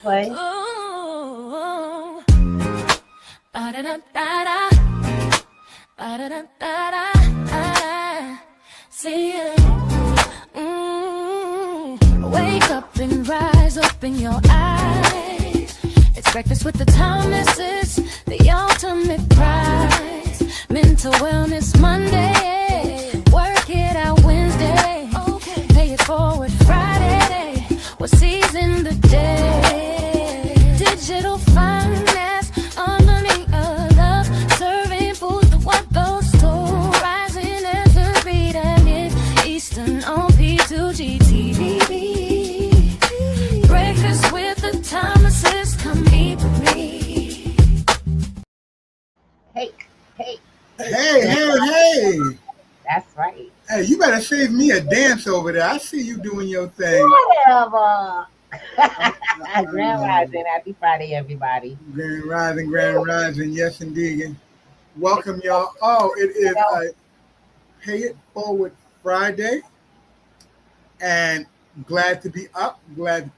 Play. Ooh, ba-da-da-da-da, ba-da-da-da-da, see you. Wake up and rise, open your eyes. It's breakfast with the Thomases, the ultimate prize. Mental Wellness Monday, work it out Wednesday, pay it forward Friday, we'll season the day. Digital finance, harmony of love, serving food for what those two, rising as the beat and it Eastern on P2G TV. Breakfast with the Thomases, come eat with me. Hey. Hey. That's right. Hey, you better save me a dance over there. I see you doing your thing. Whatever. Grand Rising. Happy Friday, everybody. Grand Rising. Yes, indeed. Welcome, y'all. Oh, it is a Pay It Forward Friday. And glad to be up. Glad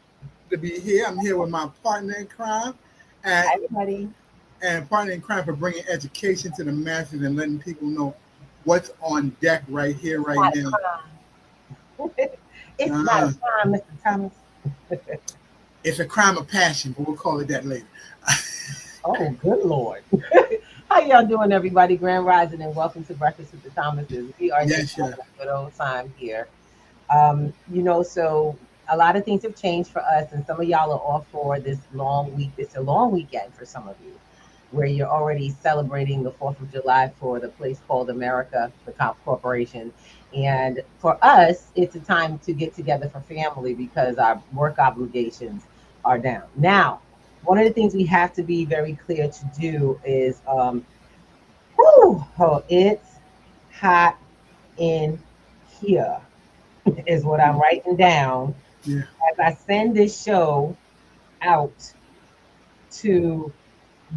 to be here. I'm here with my partner in crime. And, Hi, everybody. And partner in crime for bringing education to the masses and letting people know what's on deck right here, right now. It's not a crime, Mr. Thomas. It's a crime of passion, but we'll call it that later. Oh, good Lord. How y'all doing, everybody? Grand Rising, and welcome to Breakfast with the Thomases. We are just having a good old time here. So a lot of things have changed for us, and some of y'all are off for this long week. It's a long weekend for some of you, where you're already celebrating the 4th of July for the place called America, the corporation. And for us, it's a time to get together for family because our work obligations are down. Now, one of the things we have to be very clear to do is, it's hot in here, is what I'm writing down as I send this show out to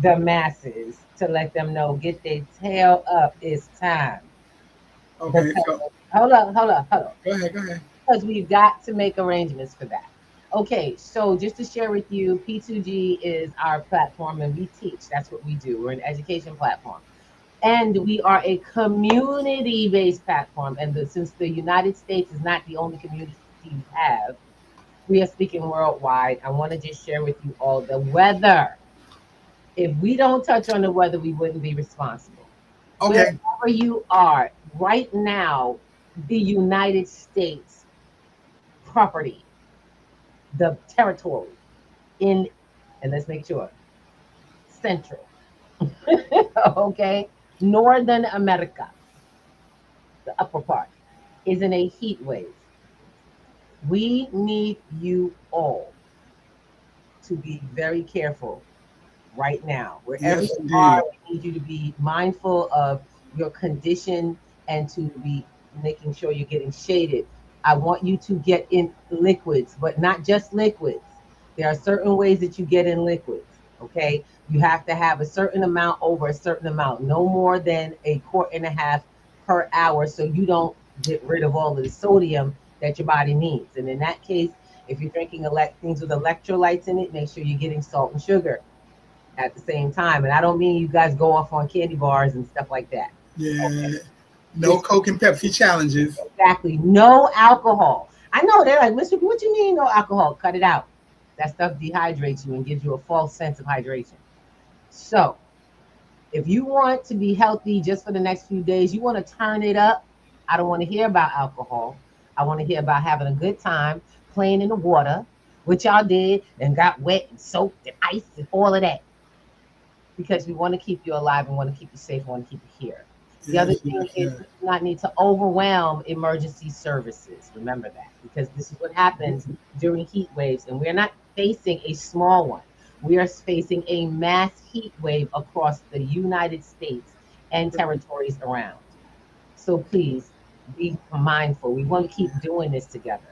the masses to let them know, get their tail up, it's time. Okay. Hold up. Go ahead. Because we've got to make arrangements for that. Okay, so just to share with you, P2G is our platform and we teach. That's what we do. We're an education platform. And we are a community-based platform. And since the United States is not the only community we have, we are speaking worldwide. I want to just share with you all the weather. If we don't touch on the weather, we wouldn't be responsible. Okay. Wherever you are right now, the United States property, the territory and let's make sure, Central, okay, Northern America, the upper part, is in a heat wave. We need you all to be very careful right now. Wherever you are, we need you to be mindful of your condition and to be making sure you're getting shaded. I want you to get in liquids, but not just liquids. There are certain ways that you get in liquids, okay? You have to have a certain amount over a certain amount, no more than a quart and a half per hour, so you don't get rid of all of the sodium that your body needs. And in that case, if you're drinking things with electrolytes in it, make sure you're getting salt and sugar at the same time. And I don't mean you guys go off on candy bars and stuff like that. Yeah. Okay. No Coke and Pepsi challenges. Exactly. No alcohol. I know they're like, listen, what you mean no alcohol? Cut it out. That stuff dehydrates you and gives you a false sense of hydration. So if you want to be healthy just for the next few days, you want to turn it up. I don't want to hear about alcohol. I want to hear about having a good time, playing in the water, which y'all did and got wet and soaked and ice and all of that. Because we want to keep you alive and want to keep you safe and want to keep you here. The other thing is you do not need to overwhelm emergency services. Remember that, because this is what happens during heat waves, and we're not facing a small one. We are facing a mass heat wave across the United States and territories around. So please be mindful. We want to keep doing this together.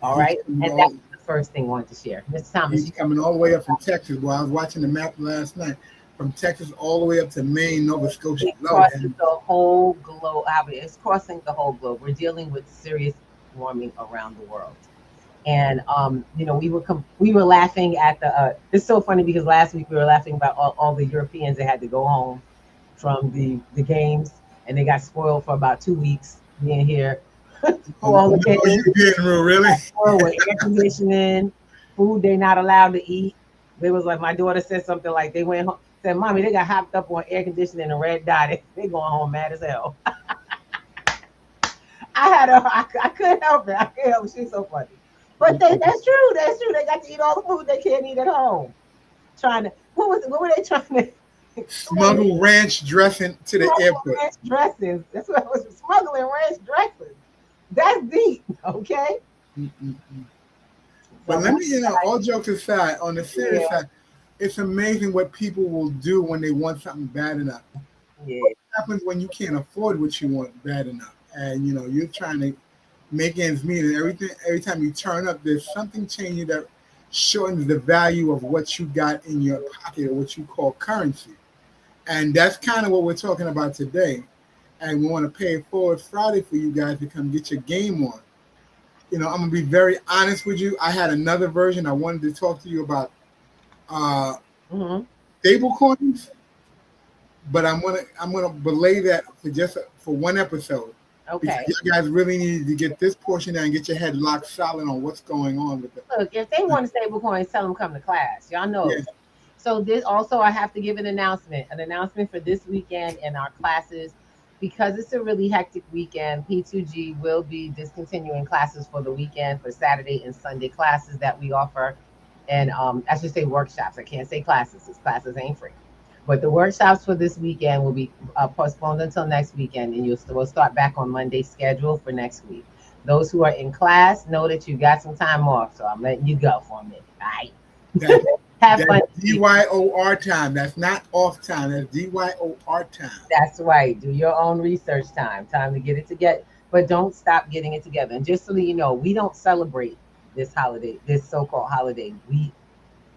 All right? And that's the first thing I wanted to share. Mr. Thomas. He's coming all the way up from Texas. Well, I was watching the map last night. From Texas all the way up to Maine, Nova Scotia. It crosses the whole globe. It's crossing the whole globe. We're dealing with serious warming around the world. And we were laughing at the. It's so funny because last week we were laughing about all the Europeans that had to go home from the games, and they got spoiled for about 2 weeks being here for all the What are games. you getting, really? Spoiled with air conditioning, food they not allowed to eat. They was like, my daughter said something like they went home, said, "Mommy, they got hopped up on air conditioning and red dot. They going home mad as hell." I couldn't help it. I couldn't help it. She's so funny. But that's true. That's true. They got to eat all the food they can't eat at home. Trying to what were they trying to Smuggle ranch dressing to the airport. ranch dressings? That's what I was smuggling ranch dressings. That's deep, okay? Mm-mm-mm. But let me, all jokes aside, on the serious side, it's amazing what people will do when they want something bad enough. Yeah. What happens when you can't afford what you want bad enough? And you're trying to make ends meet, and every time you turn up, there's something changing that shortens the value of what you got in your pocket, or what you call currency. And that's kind of what we're talking about today. And we want to pay it forward Friday for you guys to come get your game on. I'm gonna be very honest with you. I had another version I wanted to talk to you about, stable coins, but I'm gonna belay that for one episode. Okay. Because you guys really need to get this portion down and get your head locked solid on what's going on with it. Look, if they want stable coins, tell them come to class. Y'all know. Yeah. So this also, I have to give an announcement for this weekend in our classes. Because it's a really hectic weekend, P2G will be discontinuing classes for the weekend for Saturday and Sunday classes that we offer. And I should say workshops. I can't say classes because classes ain't free. But the workshops for this weekend will be postponed until next weekend, and we'll start back on Monday's schedule for next week. Those who are in class know that you got some time off, so I'm letting you go for a minute. All right. Have fun. DYOR time. That's not off time. That's DYOR time. That's right. Do your own research time. Time to get it together. But don't stop getting it together. And just so that you know, we don't celebrate this holiday, this so-called holiday. We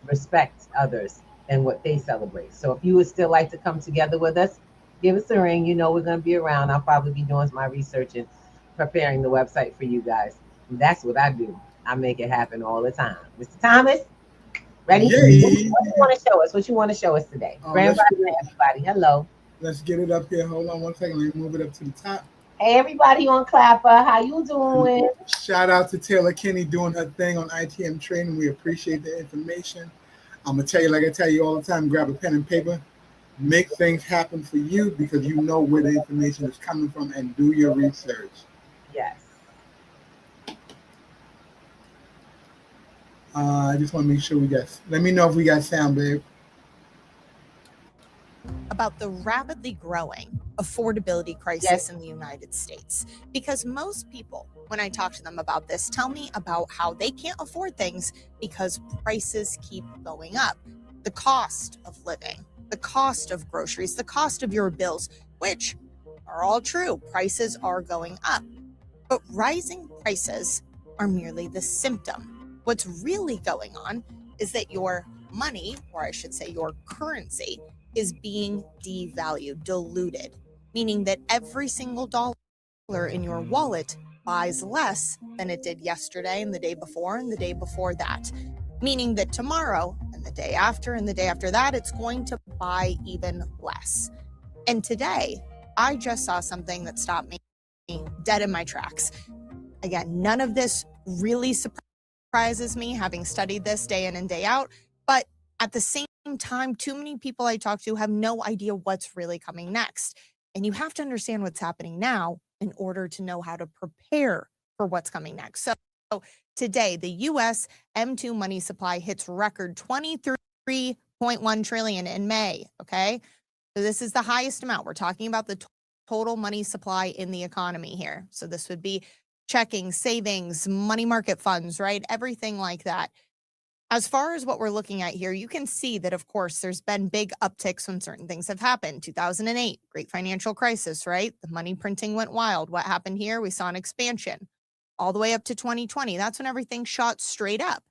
respect others and what they celebrate. So if you would still like to come together with us, give us a ring. We're going to be around. I'll probably be doing my research and preparing the website for you guys. And that's what I do. I make it happen all the time. Mr. Thomas? Ready? Yay. What you want to show us? What you want to show us today? Grand Rising, everybody. Hello. Let's get it up here. Hold on one second. Let me move it up to the top. Hey, everybody on Clapper. How you doing? Shout out to Taylor Kinney doing her thing on ITM training. We appreciate the information. I'm going to tell you, like I tell you all the time, grab a pen and paper. Make things happen for you because you know where the information is coming from, and do your research. Yes. I just want to make sure let me know if we got sound, babe. About the rapidly growing affordability crisis in the United States. Because most people, when I talk to them about this, tell me about how they can't afford things because prices keep going up. The cost of living, the cost of groceries, the cost of your bills, which are all true. Prices are going up. But rising prices are merely the symptom. What's really going on is that your money, or I should say your currency, is being devalued, diluted, meaning that every single dollar in your wallet buys less than it did yesterday and the day before and the day before that, meaning that tomorrow and the day after and the day after that, it's going to buy even less. And today, I just saw something that stopped me dead in my tracks. Again, none of this really surprises me, having studied this day in and day out, but at the same time, too many people I talk to have no idea what's really coming next. And you have to understand what's happening now in order to know how to prepare for what's coming next. So today, the U.S. M2 money supply hits record 23.1 trillion in May, okay? So this is the highest amount. We're talking about the total money supply in the economy here. So this would be checking, savings, money market funds, right? Everything like that. As far as what we're looking at here, you can see that, of course, there's been big upticks when certain things have happened. 2008, great financial crisis, right? The money printing went wild. What happened here? We saw an expansion all the way up to 2020. That's when everything shot straight up.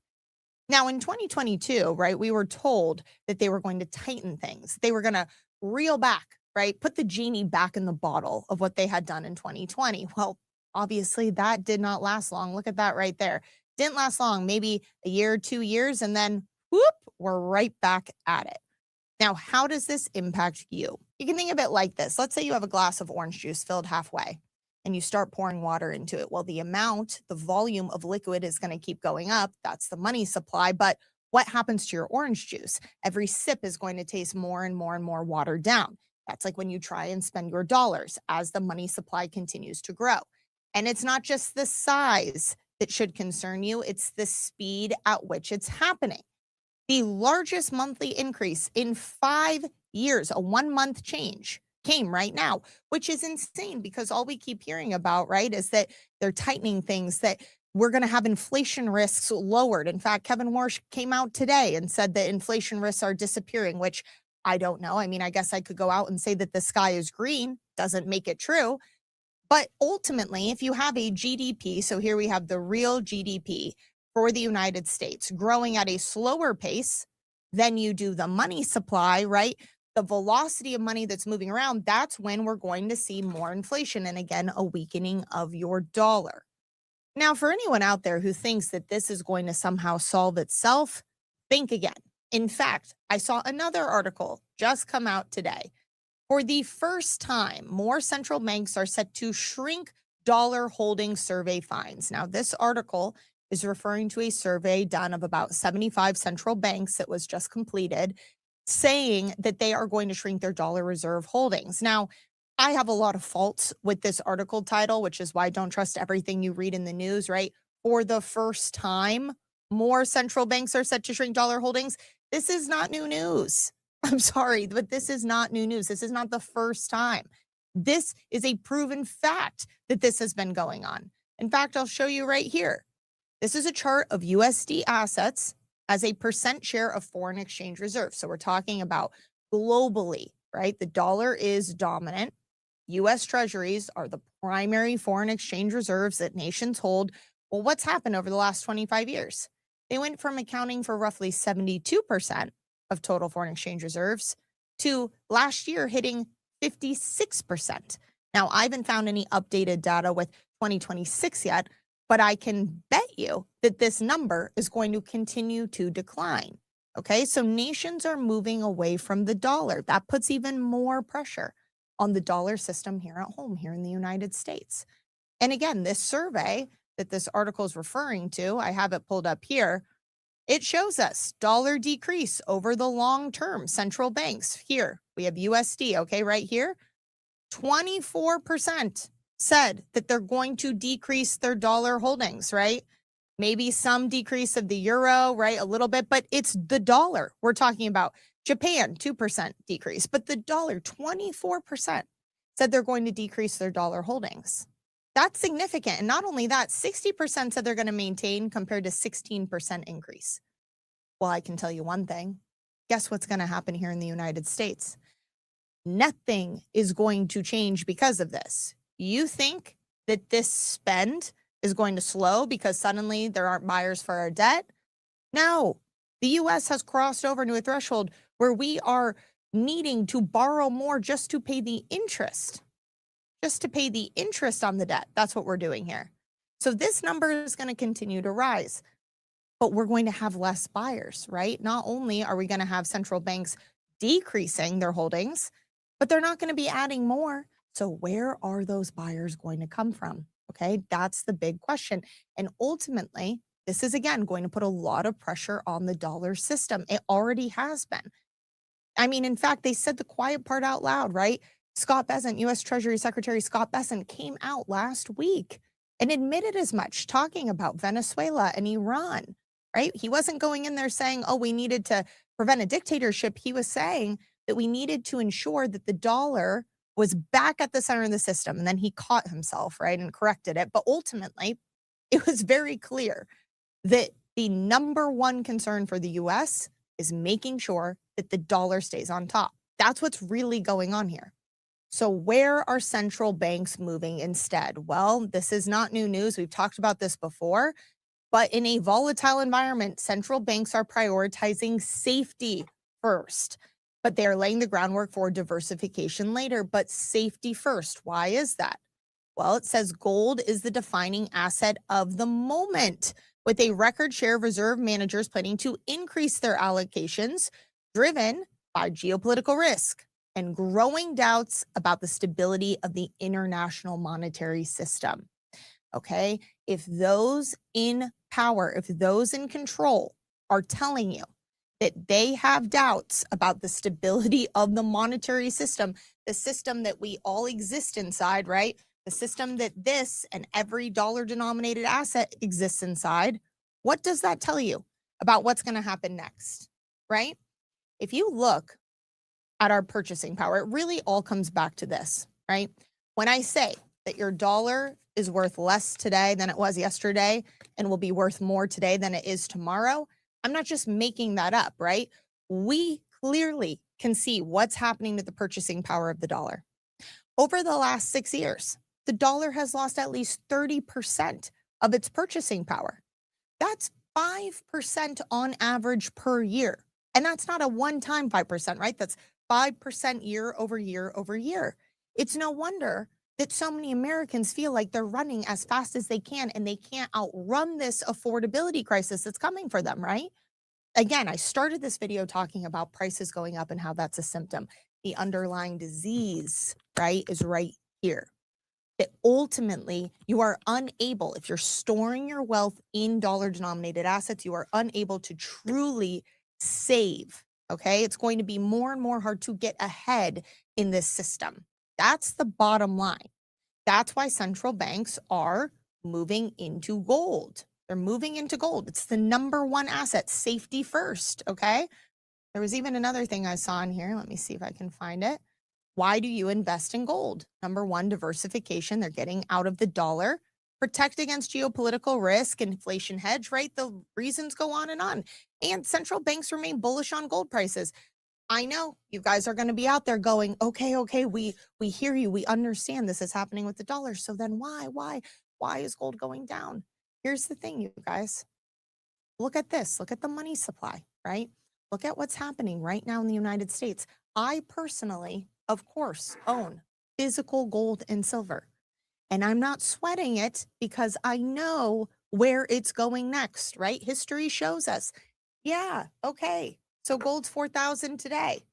Now, in 2022, right, we were told that they were going to tighten things. They were going to reel back, right? Put the genie back in the bottle of what they had done in 2020. Well, obviously, that did not last long. Look at that right there. Didn't last long, maybe a year, 2 years, and then whoop, we're right back at it. Now, how does this impact you? You can think of it like this. Let's say you have a glass of orange juice filled halfway and you start pouring water into it. Well, the volume of liquid is going to keep going up. That's the money supply. But what happens to your orange juice? Every sip is going to taste more and more and more watered down. That's like when you try and spend your dollars as the money supply continues to grow. And it's not just the size that should concern you, it's the speed at which it's happening. The largest monthly increase in 5 years, a 1-month change, came right now, which is insane because all we keep hearing about, right, is that they're tightening things, that we're going to have inflation risks lowered. In fact, Kevin Warsh came out today and said that inflation risks are disappearing, which I don't know. I mean, I guess I could go out and say that the sky is green, doesn't make it true. But ultimately, if you have a GDP, so here we have the real GDP for the United States growing at a slower pace than you do the money supply, right? The velocity of money that's moving around, that's when we're going to see more inflation and again, a weakening of your dollar. Now, for anyone out there who thinks that this is going to somehow solve itself, think again. In fact, I saw another article just come out today. For the first time, more central banks are set to shrink dollar holding survey fines. Now, this article is referring to a survey done of about 75 central banks that was just completed, saying that they are going to shrink their dollar reserve holdings. Now, I have a lot of faults with this article title, which is why I don't trust everything you read in the news, right? For the first time, more central banks are set to shrink dollar holdings. This is not new news. I'm sorry, but this is not new news. This is not the first time. This is a proven fact that this has been going on. In fact, I'll show you right here. This is a chart of USD assets as a percent share of foreign exchange reserves. So we're talking about globally, right? The dollar is dominant. US treasuries are the primary foreign exchange reserves that nations hold. Well, what's happened over the last 25 years? They went from accounting for roughly 72% of total foreign exchange reserves to last year hitting 56%. Now, I haven't found any updated data with 2026 yet, but I can bet you that this number is going to continue to decline. Okay, so nations are moving away from the dollar. That puts even more pressure on the dollar system here at home, here in the United States. And again, this survey that this article is referring to, I have it pulled up here. It shows us dollar decrease over the long term. Central banks here, we have USD, okay, right here. 24% said that they're going to decrease their dollar holdings, right? Maybe some decrease of the euro, right? A little bit, but it's the dollar we're talking about. Japan, 2% decrease, but the dollar, 24% said they're going to decrease their dollar holdings. That's significant. And not only that, 60% said they're going to maintain compared to 16% increase. Well, I can tell you one thing. Guess what's going to happen here in the United States? Nothing is going to change because of this. You think that this spend is going to slow because suddenly there aren't buyers for our debt? No. The U.S. has crossed over to a threshold where we are needing to borrow more just to pay the interest. Just to pay the interest on the debt. That's what we're doing here. So this number is going to continue to rise, but we're going to have less buyers, right? Not only are we going to have central banks decreasing their holdings, but they're not going to be adding more. So where are those buyers going to come from? Okay, that's the big question. And ultimately, this is again going to put a lot of pressure on the dollar system. It already has been. I mean, in fact, they said the quiet part out loud, right? Scott Bessent, U.S. Treasury Secretary Scott Bessent, came out last week and admitted as much, talking about Venezuela and Iran, right? He wasn't going in there saying, oh, we needed to prevent a dictatorship. He was saying that we needed to ensure that the dollar was back at the center of the system. And then he caught himself, right, and corrected it. But ultimately, it was very clear that the number one concern for the U.S. is making sure that the dollar stays on top. That's what's really going on here. So where are central banks moving instead? Well, this is not new news. We've talked about this before, but in a volatile environment, central banks are prioritizing safety first, but they're laying the groundwork for diversification later, but safety first. Why is that? Well, it says gold is the defining asset of the moment. with a record share of reserve managers planning to increase their allocations, driven by geopolitical risk and growing doubts about the stability of the international monetary system. Okay, if those in power, if those in control are telling you that they have doubts about the stability of the monetary system, the system that we all exist inside, right? The system that this and every dollar-denominated asset exists inside, what does that tell you about what's going to happen next, right? If you look at our purchasing power, it really all comes back to this, right? When I say that your dollar is worth less today than it was yesterday and will be worth more today than it is tomorrow, I'm not just making that up, right? We clearly can see what's happening to the purchasing power of the dollar. Over the last 6 years, the dollar has lost at least 30% of its purchasing power. That's 5% on average per year. And that's not a one-time 5%, right? That's 5% year over year over year. It's no wonder that so many Americans feel like they're running as fast as they can and they can't outrun this affordability crisis that's coming for them, right? Again, I started this video talking about prices going up and how that's a symptom. The underlying disease, right, is right here. That ultimately you are unable, if you're storing your wealth in dollar-denominated assets, you are unable to truly save, okay? It's going to be more and more hard to get ahead in this system. That's the bottom line. That's why central banks are moving into gold. They're moving into gold. It's the number one asset, safety first, okay? There was even another thing I saw in here. Let me see if I can find it. Why do you invest in gold? Number one, diversification. They're getting out of the dollar. Protect against geopolitical risk, inflation hedge, right? The reasons go on. And central banks remain bullish on gold prices. I know you guys are going to be out there going, okay, we hear you. We understand this is happening with the dollar. So then why is gold going down? Here's the thing, you guys. Look at this. Look at the money supply, right? Look at what's happening right now in the United States. I personally, of course, own physical gold and silver. And I'm not sweating it because I know where it's going next, right? History shows us. Yeah, okay. So gold's 4,000 today.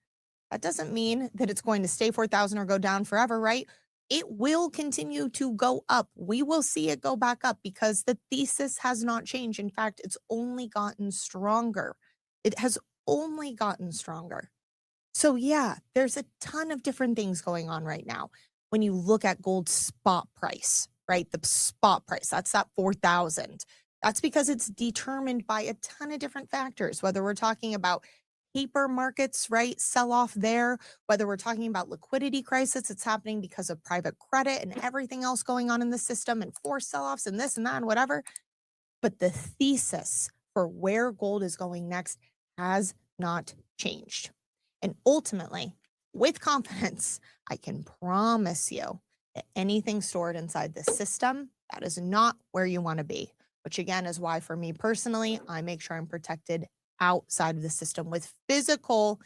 That doesn't mean that it's going to stay 4,000 or go down forever, right? It will continue to go up. We will see it go back up because the thesis has not changed. In fact, it's only gotten stronger. It has only gotten stronger. So yeah, there's a ton of different things going on right now. When you look at gold's spot price, right? The spot price, that's that 4,000. That's because it's determined by a ton of different factors, whether we're talking about paper markets, right? Sell off there, whether we're talking about liquidity crisis, it's happening because of private credit and everything else going on in the system and forced sell-offs and this and that and whatever. But the thesis for where gold is going next has not changed. And ultimately, with confidence, I can promise you that anything stored inside this system, that is not where you want to be, which again is why for me personally, I make sure I'm protected outside of the system with physical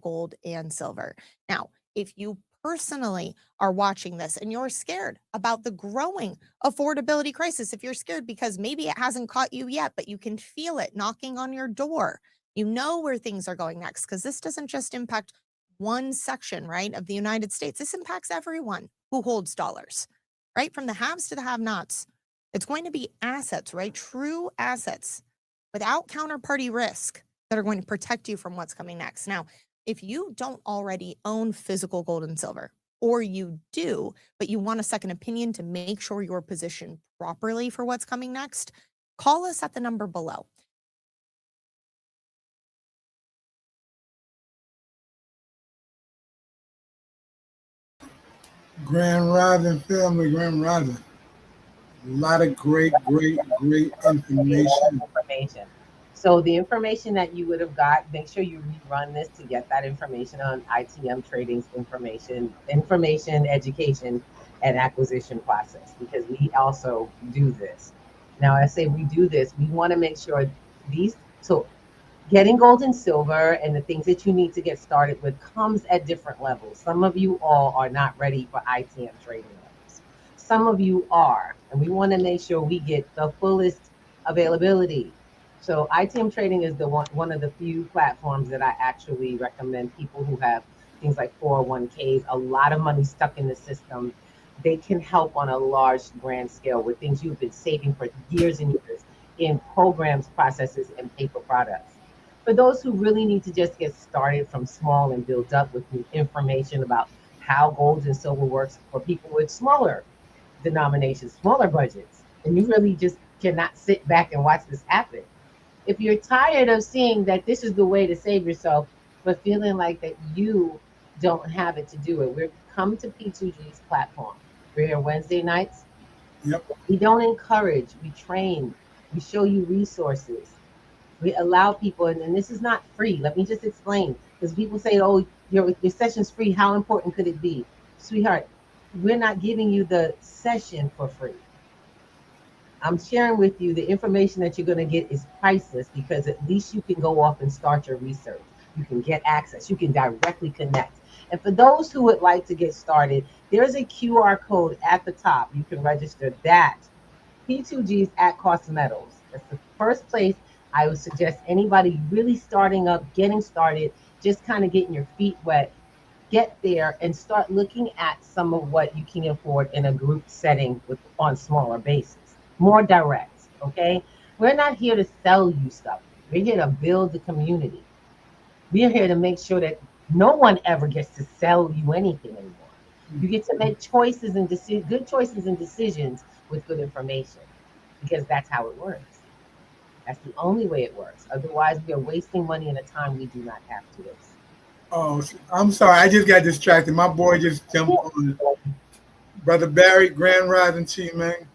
gold and silver. Now, if you personally are watching this and you're scared about the growing affordability crisis, if you're scared because maybe it hasn't caught you yet, but you can feel it knocking on your door, you know where things are going next, because this doesn't just impact one section, right, of the United States. This impacts everyone who holds dollars, right? From the haves to the have-nots. It's going to be assets, right? True assets without counterparty risk that are going to protect you from what's coming next. Now, if you don't already own physical gold and silver, or you do, but you want a second opinion to make sure you're positioned properly for what's coming next, call us at the number below. Grand Rising family, Grand Rising. A lot of great information. So the information that you would have got, make sure you rerun this to get that information on ITM Trading's information, education, and acquisition process, because we also do this. Now, I say we do this, we want to make sure so getting gold and silver and the things that you need to get started with comes at different levels. Some of you all are not ready for ITM trading levels. Some of you are, and we want to make sure we get the fullest Availability. So ITM trading is the one of the few platforms that I actually recommend people who have things like 401ks, a lot of money stuck in the system. They can help on a large grand scale with things you've been saving for years and years in programs, processes, and paper products. For those who really need to just get started from small and build up with information about how gold and silver works for people with smaller denominations, smaller budgets, and you really just cannot sit back and watch this happen. If you're tired of seeing that this is the way to save yourself, but feeling like that you don't have it to do it, we're come to P2G's platform. We're here Wednesday nights. Yep. We don't encourage, we train, we show you resources. We allow people, and this is not free. Let me just explain, because people say, "Oh, your session's free. How important could it be?" Sweetheart, we're not giving you the session for free. I'm sharing with you the information that you're going to get is priceless, because at least you can go off and start your research. You can get access. You can directly connect. And for those who would like to get started, there's a QR code at the top. You can register that. P2G's at Cost Metals. That's the first place I would suggest anybody really starting up, getting started, just kind of getting your feet wet, get there and start looking at some of what you can afford in a group setting with on smaller basis. More direct, okay? We're not here to sell you stuff. We're here to build the community. We're here to make sure that no one ever gets to sell you anything anymore. You get to make choices and good choices and decisions with good information, because that's how it works. That's the only way it works. Otherwise, we are wasting money and a time we do not have to waste. Oh, I'm sorry. I just got distracted. My boy just jumped on. Brother Barry, Grand Rising to you, man.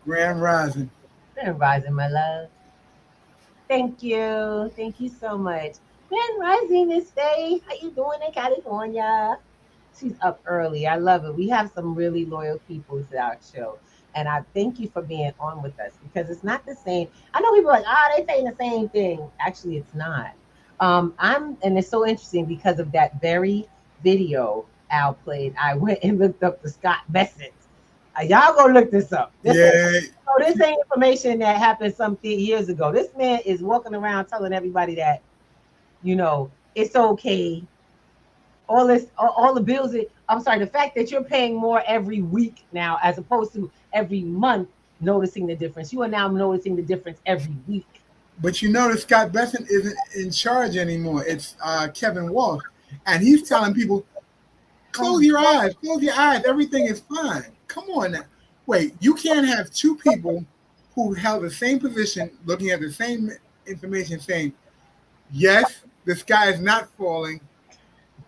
Grand Rising. Grand Rising, my love. Thank you. Thank you so much. Grand Rising this day. How you doing in California? She's up early. I love it. We have some really loyal people to our show. And I thank you for being on with us, because it's not the same. I know people are like, they saying the same thing. Actually, it's not. And it's so interesting because of that very video Al played. I went and looked up the Scott Bessent. Y'all go look this up. This ain't information that happened some years ago. This man is walking around telling everybody that, it's okay. All the bills. The fact that you're paying more every week now, as opposed to every month, noticing the difference. You are now noticing the difference every week. But you notice Scott Bessent isn't in charge anymore. It's Kevin Walsh. And he's telling people, close your eyes, everything is fine. Come on now. Wait, you can't have two people who held the same position, looking at the same information, saying, yes, the sky is not falling,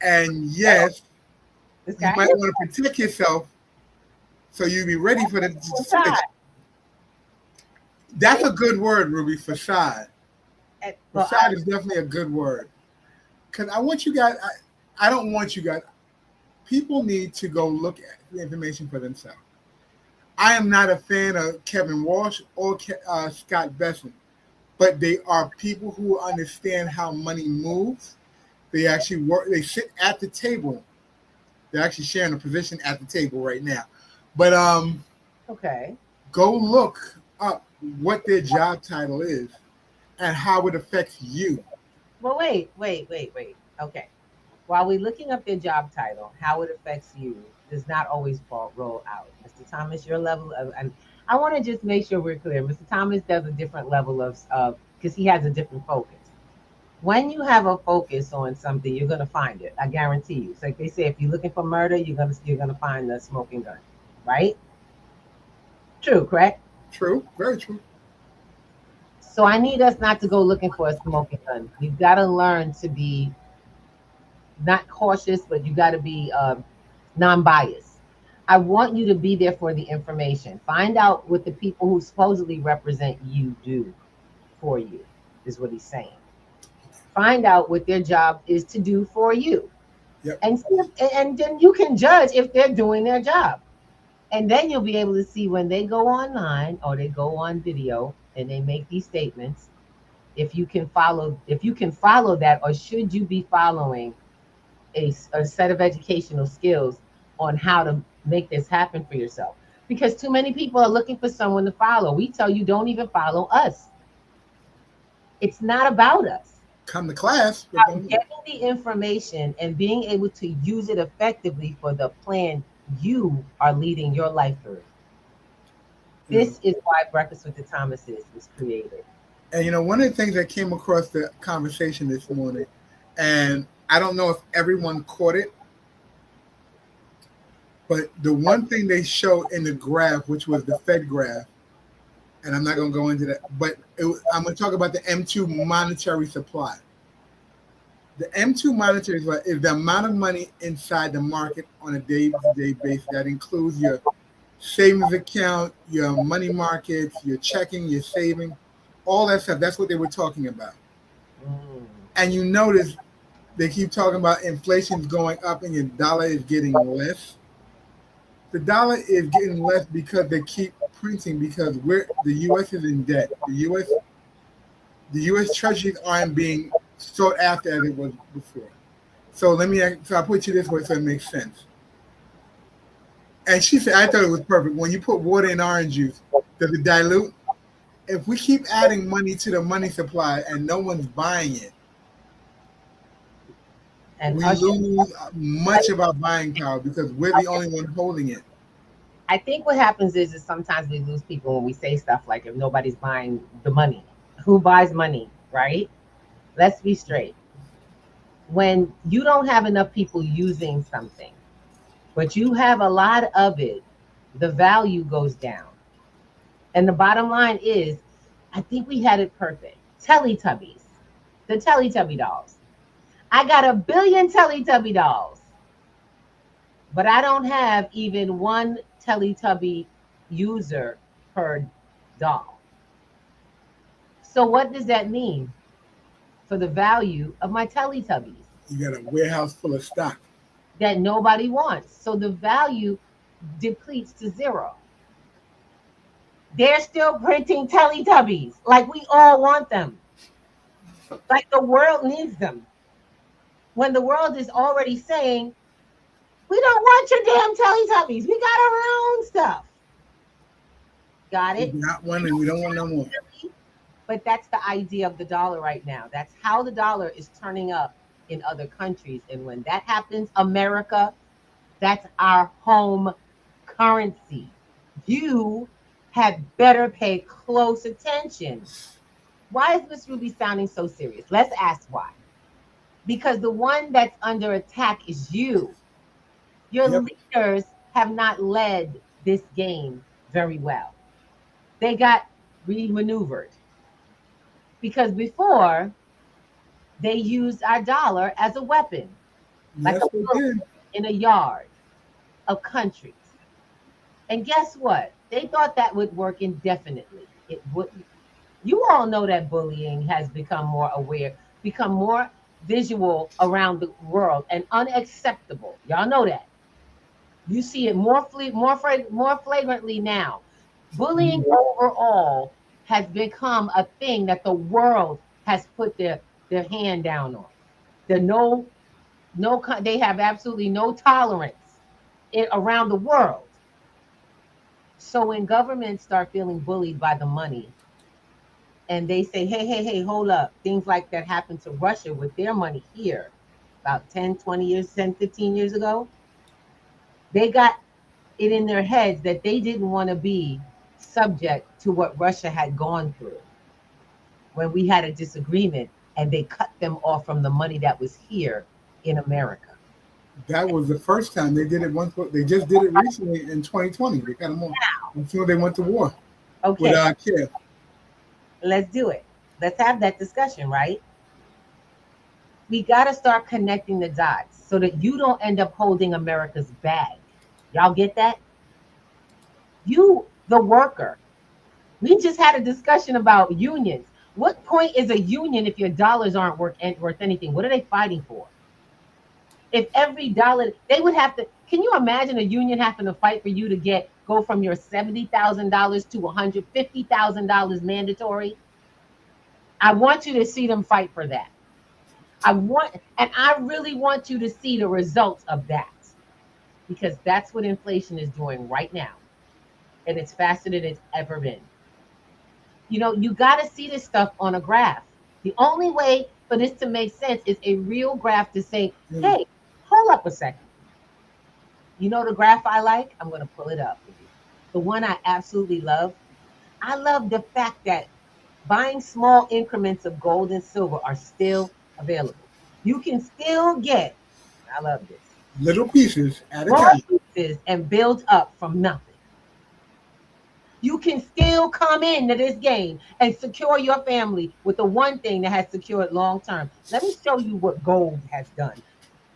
and yes, you might want to protect yourself so you be ready for the switch. That's a good word, Ruby, facade. Facade is definitely a good word. Because I want you guys, I don't want you guys, people need to go look at the information for themselves. I am not a fan of Kevin Walsh or Scott Bessent, but they are people who understand how money moves. They actually work, they sit at the table. They're actually sharing a position at the table right now. But okay, go look up what their job title is and how it affects you. Well, wait. Okay. While we're looking up their job title, how it affects you does not always roll out. Mr. Thomas, your level of, and I want to just make sure we're clear. Mr. Thomas does a different level of, because he has a different focus. When you have a focus on something, you're gonna find it. I guarantee you. It's like they say, if you're looking for murder, you're gonna find the smoking gun, right? True, correct? True, very true. So I need us not to go looking for a smoking gun. You've got to learn to be not cautious, but you got to be non-biased. I want you to be there for the information. Find out what the people who supposedly represent you do for you, is what he's saying. Find out what their job is to do for you. Yep. And then you can judge if they're doing their job. And then you'll be able to see when they go online or they go on video and they make these statements, if you can follow that, or should you be following a set of educational skills on how to make this happen for yourself. because too many people are looking for someone to follow. We tell you don't even follow us. It's not about us. Come to class. It's about getting the information and being able to use it effectively for the plan you are leading your life through. This is why Breakfast with the Thomases was created. And one of the things that came across the conversation this morning, and I don't know if everyone caught it, but the one thing they showed in the graph, which was the Fed graph, and I'm not going to go into that, but I'm going to talk about the M2 monetary supply. The M2 monetary supply is the amount of money inside the market on a day-to-day basis. That includes your savings account, your money markets, your checking, your saving, all that stuff. That's what they were talking about. And you notice they keep talking about inflation's going up and your dollar is getting less. The dollar is getting less because they keep printing, because the U.S. is in debt. The U.S. treasuries aren't being sought after as it was before. So I'll put you this way so it makes sense. And she said, I thought it was perfect. When you put water in orange juice, does it dilute? If we keep adding money to the money supply and no one's buying it, and we lose much of our buying power because we're the only one holding it. I think what happens is sometimes we lose people when we say stuff like, if nobody's buying the money. Who buys money, right? Let's be straight. When you don't have enough people using something, but you have a lot of it, the value goes down. And the bottom line is, I think we had it perfect. Teletubbies, the Teletubby dolls. I got 1 billion Teletubby dolls, but I don't have even one Teletubby user per doll. So what does that mean for the value of my Teletubbies? You got a warehouse full of stock that nobody wants. So the value depletes to zero. They're still printing Teletubbies like we all want them. Like the world needs them. When the world is already saying, we don't want your damn Teletubbies. We got our own stuff. Got it? We got one and we don't want no more. But that's the idea of the dollar right now. That's how the dollar is turning up in other countries. And when that happens, America, that's our home currency. You had better pay close attention. Why is Miss Ruby sounding so serious? Let's ask why. Because the one that's under attack is you. Your leaders have not led this game very well. They got remaneuvered. Because before, they used our dollar as a weapon. Like a bullet in a yard of countries. And guess what? They thought that would work indefinitely. It wouldn't. You all know that bullying has become more aware, become more visual around the world and unacceptable. Y'all know that. You see it more flagrantly now. Bullying overall has become a thing that the world has put their hand down on. They have absolutely no tolerance around the world. So when governments start feeling bullied by the money, and they say, hey, hold up. Things like that happened to Russia with their money here about 10, 15 years ago. They got it in their heads that they didn't want to be subject to what Russia had gone through when we had a disagreement, and they cut them off from the money that was here in America. That was the first time they did it once. They just did it recently in 2020. They cut them off until they went to war. Okay. Without care. Let's do it. Let's have that discussion, right? We got to start connecting the dots so that you don't end up holding America's bag. Y'all get that? You, the worker. We just had a discussion about unions. What point is a union if your dollars aren't worth anything? What are they fighting for? If every dollar, they would have to, can you imagine a union having to fight for you to go from your $70,000 to $150,000 mandatory? I want you to see them fight for that. I really want you to see the results of that, because that's what inflation is doing right now. and it's faster than it's ever been. You know, you got to see this stuff on a graph. The only way for this to make sense is a real graph to say, hey, hold up a second. You know the graph I like? I'm going to pull it up for you. The one I absolutely love. I love the fact that buying small increments of gold and silver are still available. You can still get, I love this, little pieces at a small time. pieces and build up from nothing. You can still come into this game and secure your family with the one thing that has secured long term. Let me show you what gold has done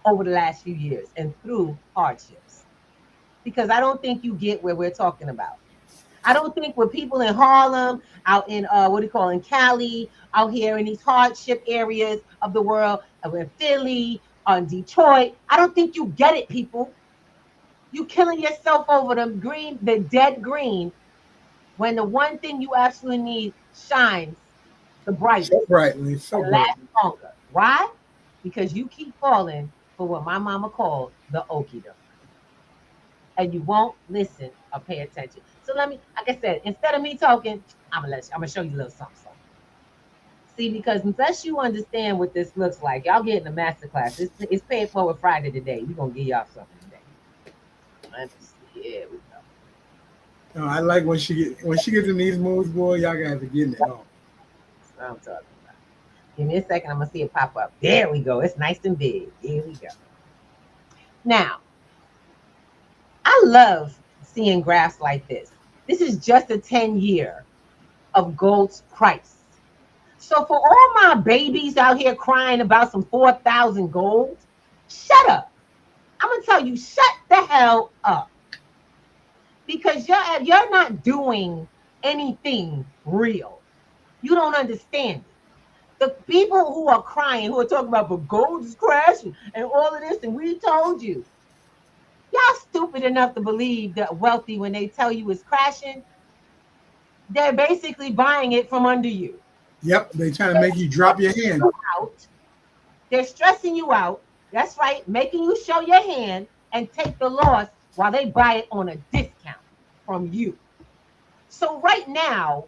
over the last few years and through hardships. Because I don't think you get where we're talking about. I don't think with people in Harlem, out in in Cali, out here in these hardship areas of the world, in Philly, on Detroit, I don't think you get it, people. You killing yourself over the dead green, when the one thing you absolutely need shines the brightest So brightly, so and lasts brightly. longer. Why? Because you keep falling for what my mama called the okie doke. And you won't listen or pay attention. So let me, like I said, instead of me talking, I'm gonna show you a little something. See, because unless you understand what this looks like, y'all getting a masterclass. It's paid forward Friday today. We're gonna give y'all something today. Let me see. Here we go. No, I like when she gets in these moves, boy. Y'all got to get it on. That's what I'm talking about. Give me a second. I'm gonna see it pop up. There we go. It's nice and big. Here we go. Now, I love seeing graphs like this. This is just a 10-year of gold's price. So for all my babies out here crying about some 4,000 gold, shut up. I'm going to tell you, shut the hell up. Because you're not doing anything real. You don't understand it. The people who are crying, who are talking about, but gold is crashing and all of this, and we told you. Y'all stupid enough to believe that wealthy, when they tell you it's crashing, they're basically buying it from under you. Yep, they trying to make you drop your hand. They're stressing you out. That's right, making you show your hand and take the loss while they buy it on a discount from you. So right now,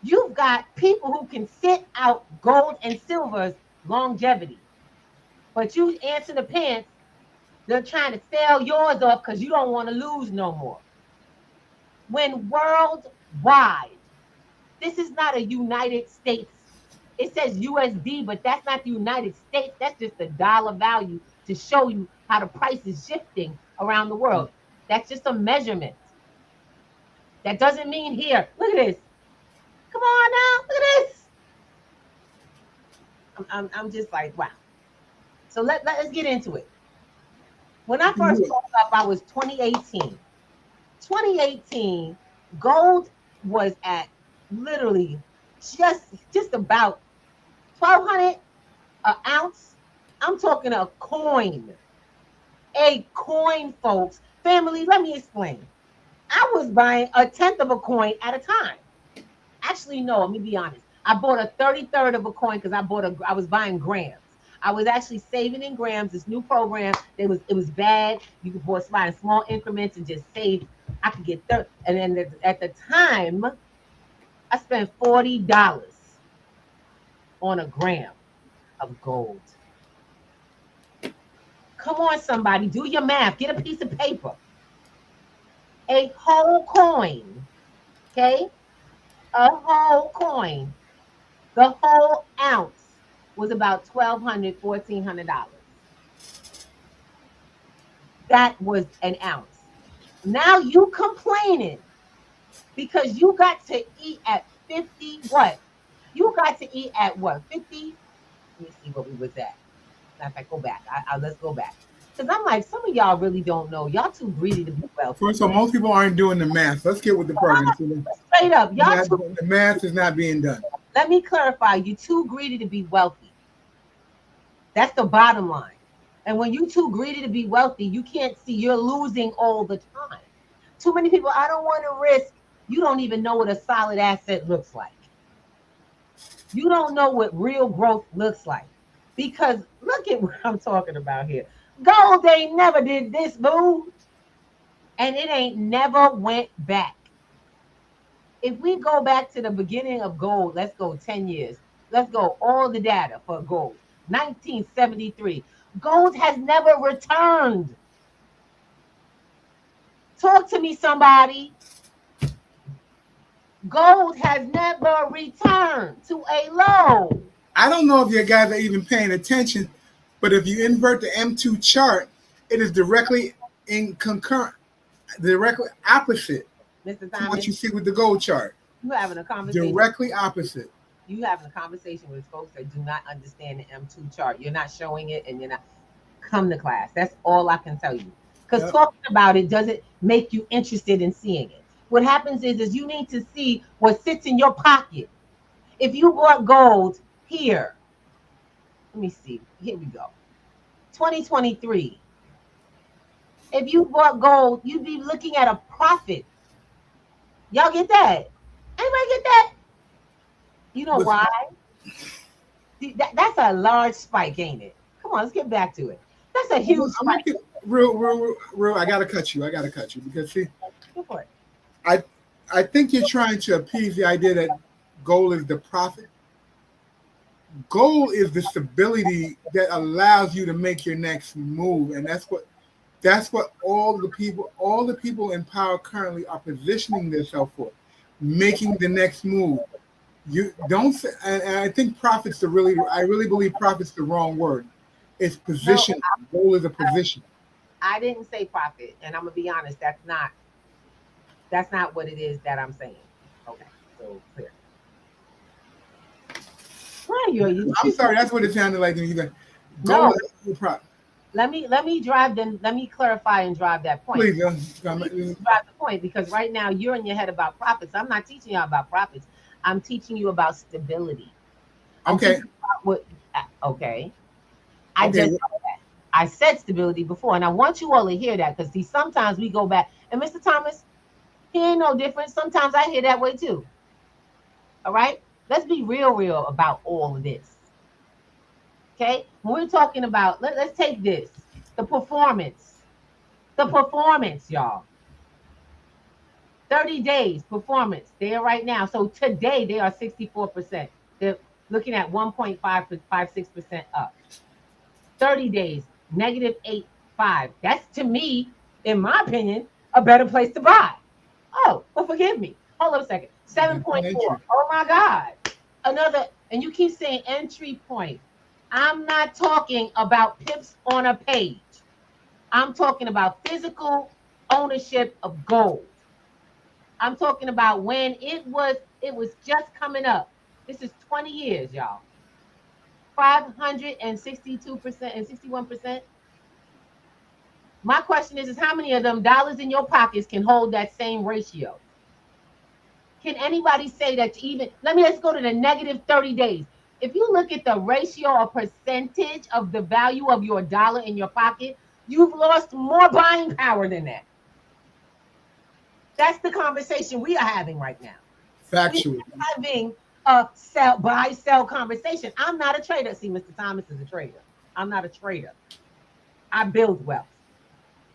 you've got people who can sit out gold and silver's longevity. But you answer the pants, they're trying to sell yours off because you don't want to lose no more. When worldwide, this is not a United States. It says USD, but that's not the United States. That's just the dollar value to show you how the price is shifting around the world. That's just a measurement. That doesn't mean here. Look at this. Come on now. Look at this. I'm just like, wow. So let's get into it. When I first woke up, I was 2018. 2018, gold was at literally just about 1,200 an ounce. I'm talking a coin. A coin, folks. Family, let me explain. I was buying a tenth of a coin at a time. Actually, no, let me be honest. I bought a 33rd of a coin because I was buying grams. I was actually saving in grams. This new program, it was bad. You could buy in small increments and just save. I could get 30. And then at the time, I spent $40 on a gram of gold. Come on, somebody, do your math. Get a piece of paper. A whole coin, okay? A whole coin. The whole ounce was about $1,200, $1,400. That was an ounce. Now you complaining because you got to eat at 50 what? You got to eat at what? 50? Let me see what we was at. In fact, go back. Let's go back. Because I'm like, some of y'all really don't know. Y'all too greedy to be wealthy. First of all, most people aren't doing the math. Let's get with the program. Straight up. The math is not being done. Let me clarify. You're too greedy to be wealthy. That's the bottom line. And when you're too greedy to be wealthy, you can't see you're losing all the time. Too many people, I don't want to risk. You don't even know what a solid asset looks like. You don't know what real growth looks like. Because look at what I'm talking about here. Gold ain't never did this, boo. And it ain't never went back. if we go back to the beginning of gold, let's go 10 years. Let's go all the data for gold. 1973. Gold has never returned. Talk to me, somebody. Gold has never returned to a low. I don't know if you guys are even paying attention, but if you invert the M2 chart, it is directly in concurrent, directly opposite Mr. to what Thomas, you see with the gold chart. you having a conversation. Directly opposite. You having a conversation with folks that do not understand the M2 chart. You're not showing it, and you're not. Come to class. That's all I can tell you. Because talking about it doesn't make you interested in seeing it. What happens is you need to see what sits in your pocket. If you bought gold here, let me see. Here we go. 2023. If you bought gold, you'd be looking at a profit. Y'all get that? Anybody get that? You know why? That's a large spike, ain't it? Come on, let's get back to it. That's a huge spike. Real. I gotta cut you. Because see, go for it. I think you're trying to appease the idea that gold is the profit. Gold is the stability that allows you to make your next move, and that's what all the people in power currently are positioning themselves for, making the next move. You don't say, and I think profit's I really believe profit's the wrong word. It's position. No, goal is a position. I didn't say profit, and I'm gonna be honest. That's not what it is that I'm saying. Okay, so clear. I'm sorry. That's what it sounded like. No. Let me drive. Then let me clarify and drive that point. Please, drive the point, because right now you're in your head about profits. I'm not teaching you about profits. I'm teaching you about stability. Okay. Okay. I said stability before, and I want you all to hear that, because sometimes we go back, and Mr. Thomas, he ain't no different. Sometimes I hear that way too. All right? Let's be real about all of this. Okay? When we're talking about, let's take this. The performance, y'all. 30 days performance there right now. So today they are 64%. They're looking at 1.556% up. 30 days, -8.5. That's, to me, in my opinion, a better place to buy. Oh, well, forgive me. Hold on a second. 7.4. Oh my God. Another, and you keep saying entry point. I'm not talking about pips on a page. I'm talking about physical ownership of gold. I'm talking about when it was just coming up. This is 20 years, y'all. 562% and 61%. My question is how many of them dollars in your pockets can hold that same ratio? Can anybody say that let's go to the -30 days. If you look at the ratio or percentage of the value of your dollar in your pocket, you've lost more buying power than that. That's the conversation we are having right now. Factual. We're having a buy, sell conversation. I'm not a trader. See, Mr. Thomas is a trader. I'm not a trader. I build wealth.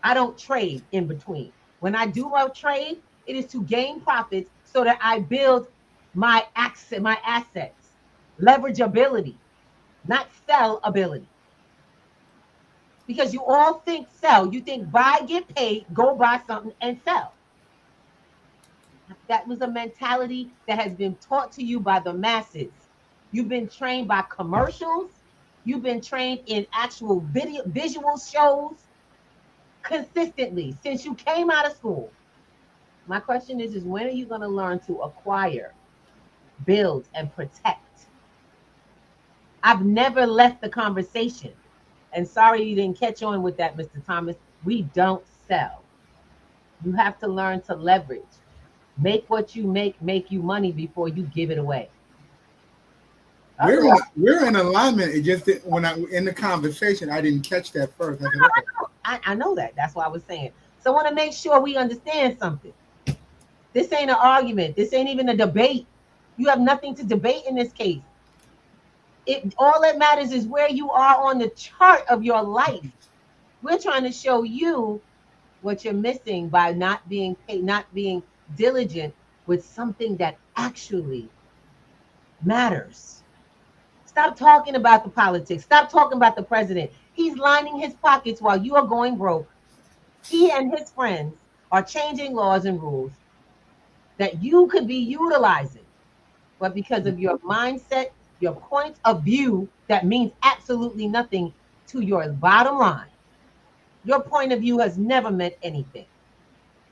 I don't trade in between. When I do a trade, it is to gain profits so that I build my assets, leverage ability, not sell ability. Because you all think sell. You think buy, get paid, go buy something and sell. That was a mentality that has been taught to you by the masses. You've been trained by commercials. You've been trained in actual visual shows consistently since you came out of school. My question is when are you going to learn to acquire, build, and protect? I've never left the conversation. And sorry you didn't catch on with that, Mr. Thomas. We don't sell. You have to learn to leverage. Make what you make you money before you give it away. We're in alignment. It just when in the conversation, I didn't catch that first. I know that. That's why I was saying. So I want to make sure we understand something. This ain't an argument. This ain't even a debate. You have nothing to debate in this case. All that matters is where you are on the chart of your life. We're trying to show you what you're missing by not being paid, not being diligent with something that actually matters. Stop talking about the politics. Stop talking about the president. He's lining his pockets while you are going broke. He and his friends are changing laws and rules that you could be utilizing. But because of your mindset, your point of view, that means absolutely nothing to your bottom line. Your point of view has never meant anything.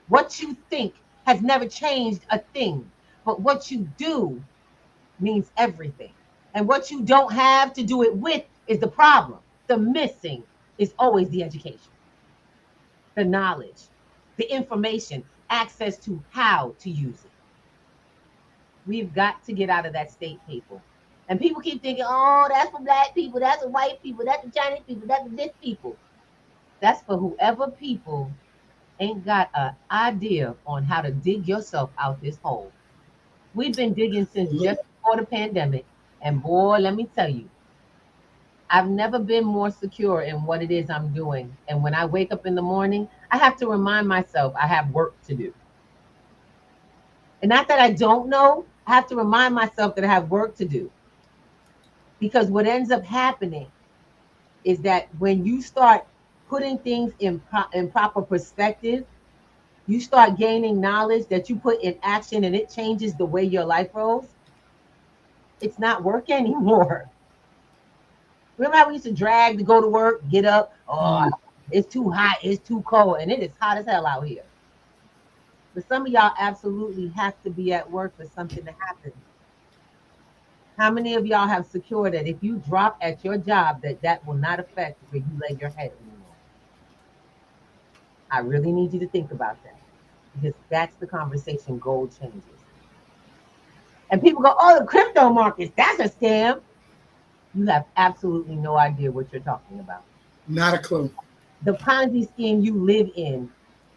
What you think has never changed a thing. But what you do means everything. And what you don't have to do it with is the problem. The missing is always the education, the knowledge, the information, access to how to use it. We've got to get out of that state, people. And people keep thinking, oh, that's for black people, that's for white people, that's for Chinese people, that's for this people. That's for whoever people ain't got an idea on how to dig yourself out this hole. We've been digging since just before the pandemic. And boy, let me tell you, I've never been more secure in what it is I'm doing. And when I wake up in the morning, I have to remind myself I have work to do. And not that I don't know, I have to remind myself that I have work to do. Because what ends up happening is that when you start putting things in proper perspective, you start gaining knowledge that you put in action and it changes the way your life rolls. It's not work anymore. Remember how we used to drag to go to work, get up, oh, it's too hot, it's too cold, and it is hot as hell out here. But some of y'all absolutely have to be at work for something to happen. How many of y'all have secured that if you drop at your job, that will not affect where you lay your head anymore? I really need you to think about that, because that's the conversation gold changes. And people go, oh, the crypto markets, that's a scam. You have absolutely no idea what you're talking about. Not a clue. The Ponzi scheme you live in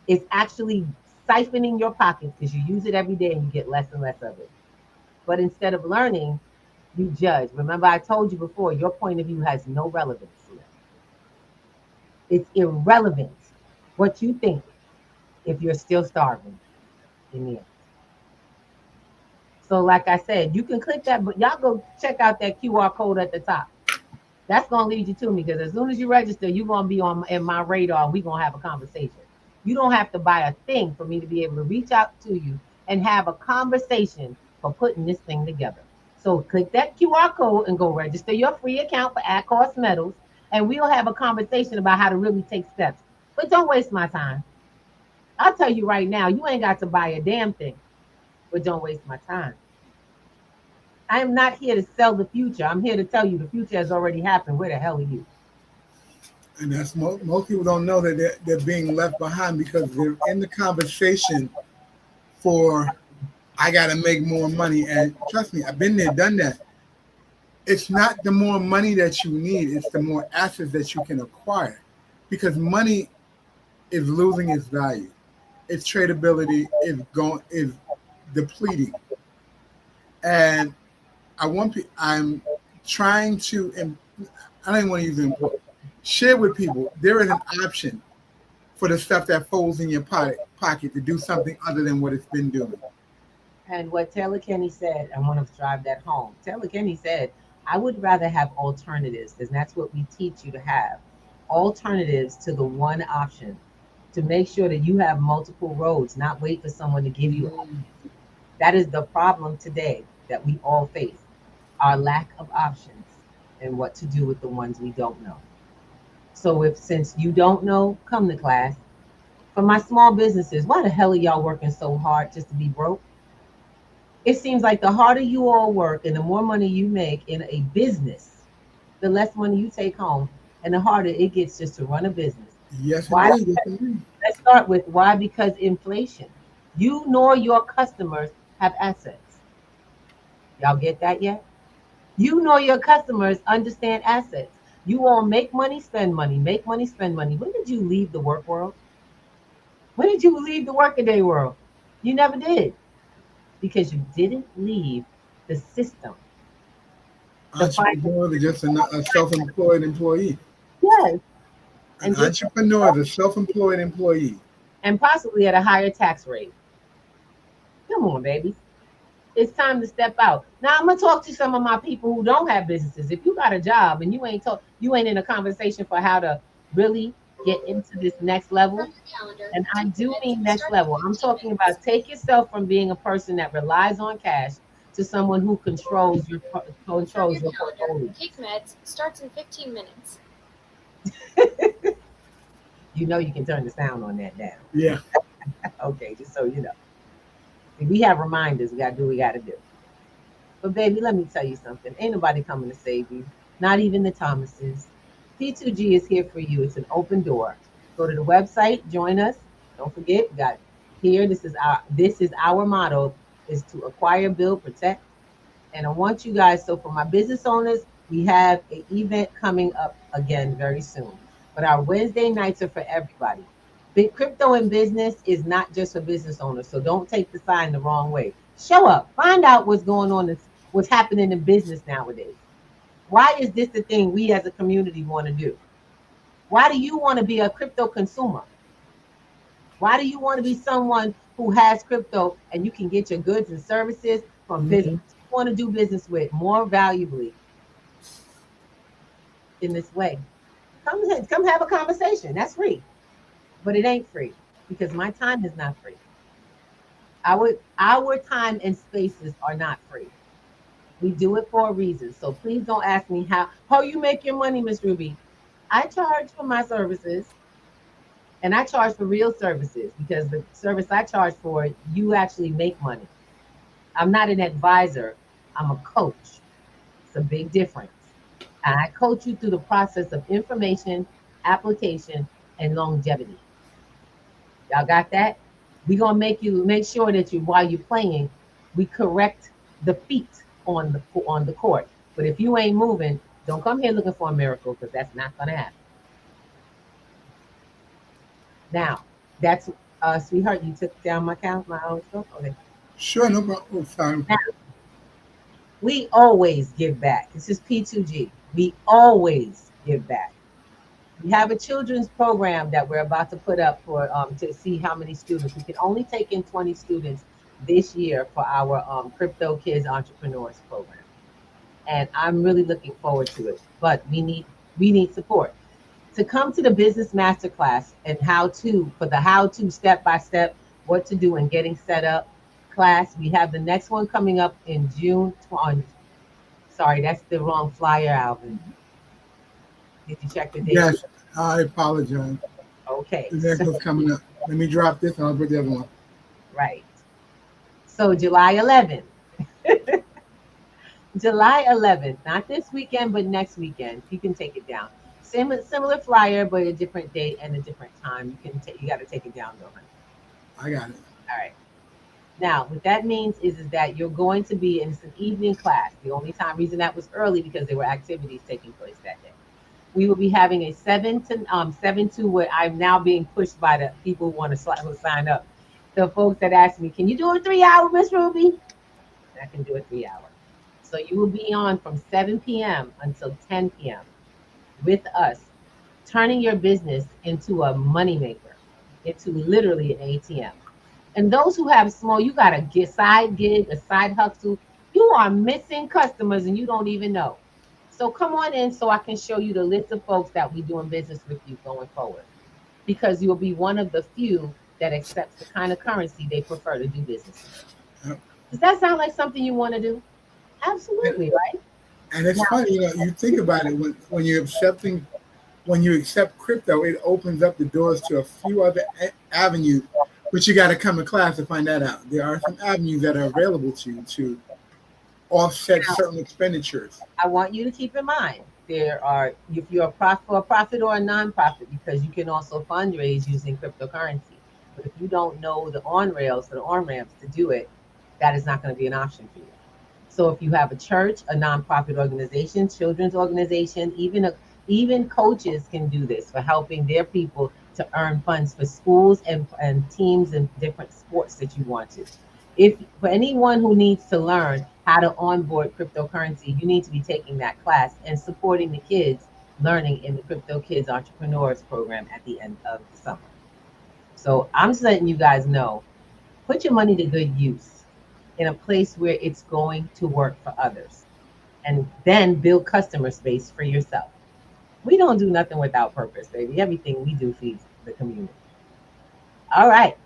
is actually siphoning your pockets because you use it every day and you get less and less of it. But instead of learning, you judge. Remember, I told you before, your point of view has no relevance here. It's irrelevant what you think if you're still starving in the end. So like I said, you can click that, but y'all go check out that QR code at the top. That's going to lead you to me, because as soon as you register, you're going to be in my radar and we're going to have a conversation. You don't have to buy a thing for me to be able to reach out to you and have a conversation for putting this thing together. So click that QR code and go register your free account for At Cost Metals, and we'll have a conversation about how to really take steps. But don't waste my time. I'll tell you right now, you ain't got to buy a damn thing, but don't waste my time. I am not here to sell the future. I'm here to tell you the future has already happened. Where the hell are you? And that's most people don't know that they're being left behind because they're in the conversation for, I got to make more money. And trust me, I've been there, done that. It's not the more money that you need. It's the more assets that you can acquire, because money is losing its value. Its tradability is depleting. And I'm trying to, and I don't even want to use the employee, share with people, there is an option for the stuff that folds in your pocket to do something other than what it's been doing. And what Taylor Kenny said, I want to drive that home. Taylor Kenny said, I would rather have alternatives, because that's what we teach you to have. Alternatives to the one option, to make sure that you have multiple roads, not wait for someone to give you options. That is the problem today that we all face, our lack of options and what to do with the ones we don't know. So since you don't know, come to class. For my small businesses, why the hell are y'all working so hard just to be broke? It seems like the harder you all work and the more money you make in a business, the less money you take home and the harder it gets just to run a business. Yes, why? indeed. Let's start with why. Because inflation. You nor your customers have assets. Y'all get that yet? You nor your customers understand assets. You all make money, spend money, make money, spend money. When did you leave the work world? When did you leave the workaday world? You never did. Because you didn't leave the system. Entrepreneur is just a self-employed employee. Yes. An entrepreneur is a self-employed employee. And possibly at a higher tax rate. Come on, babies. It's time to step out. Now I'm gonna talk to some of my people who don't have businesses. If you got a job and you ain't in a conversation for how to really get into this next level, and I do mean next level. I'm talking about take yourself from being a person that relies on cash to someone who controls your portfolio. Cake Meds starts in 15 minutes. You know you can turn the sound on that down. Yeah. Okay, just so you know. If we have reminders, we gotta do what we gotta do. But baby, let me tell you something. Ain't nobody coming to save you. Not even the Thomases. P2G is here for you. It's an open door. Go to the website, join us. Don't forget, we got here. This is our motto is to acquire, build, protect. And I want you guys, so for my business owners, we have an event coming up again very soon. But our Wednesday nights are for everybody. Big crypto in business is not just for business owners. So don't take the sign the wrong way. Show up, find out what's going on, what's happening in business nowadays. Why is this the thing we as a community want to do? Why do you want to be a crypto consumer? Why do you want to be someone who has crypto and you can get your goods and services from business you want to do business with more valuably in this way? Come have a conversation. That's free. But it ain't free because my time is not free. Our time and spaces are not free. We do it for a reason. So please don't ask me how you make your money, Miss Ruby. I charge for my services and I charge for real services because the service I charge for, you actually make money. I'm not an advisor. I'm a coach. It's a big difference. And I coach you through the process of information, application, and longevity. Y'all got that? We're gonna make sure that while you're playing, we correct the feet on the court. But if you ain't moving, don't come here looking for a miracle because that's not gonna happen. Now, that's sweetheart, you took down my own stuff? Okay. Sure, no problem. Oh, sorry. Now, we always give back. This is P2G. We always give back. We have a children's program that we're about to put up for to see how many students. We can only take in 20 students this year for our Crypto Kids Entrepreneurs program. And I'm really looking forward to it. But we need support. To come to the business masterclass and for the how-to step-by-step, what to do and getting set up class, we have the next one coming up in June. Sorry, that's the wrong flyer, Alvin. Did you check the date? Yes, I apologize. Okay. The next one's coming up. Let me drop this and I'll put the other one. Right. So July 11th. July 11th, not this weekend, but next weekend. You can take it down. Similar flyer, but a different date and a different time. You got to take it down, though, honey. I got it. All right. Now, what that means is that you're going to be in an evening class. The only reason that was early because there were activities taking place that day. We will be having a 7 to where I'm now being pushed by the people who want to sign up. The folks that asked me, can you do a 3-hour, Miss Ruby? I can do a 3-hour. So you will be on from 7 p.m. until 10 p.m. with us, turning your business into a moneymaker, into literally an ATM. And those who have small, you got a side gig, a side hustle, you are missing customers and you don't even know. So come on in so I can show you the list of folks that we doing business with you going forward. Because you'll be one of the few that accepts the kind of currency they prefer to do business. Yep. Does that sound like something you want to do? Absolutely, right? And it's funny, you think about it when you're when you accept crypto, it opens up the doors to a few other avenues, but you got to come to class to find that out. There are some avenues that are available to you to offset certain expenditures. I want you to keep in mind there are, if you're for a profit or a non-profit, because you can also fundraise using cryptocurrency. But if you don't know the on-rails or the on-ramps to do it, that is not going to be an option for you. So if you have a church, a nonprofit organization, children's organization, even coaches can do this for helping their people to earn funds for schools and teams and different sports that you want to. If for anyone who needs to learn how to onboard cryptocurrency, you need to be taking that class and supporting the kids learning in the Crypto Kids Entrepreneurs program at the end of the summer. So I'm just letting you guys know, Put your money to good use in a place where it's going to work for others, and then build customer space for yourself. We don't do nothing without purpose, baby. Everything we do feeds the community. All right.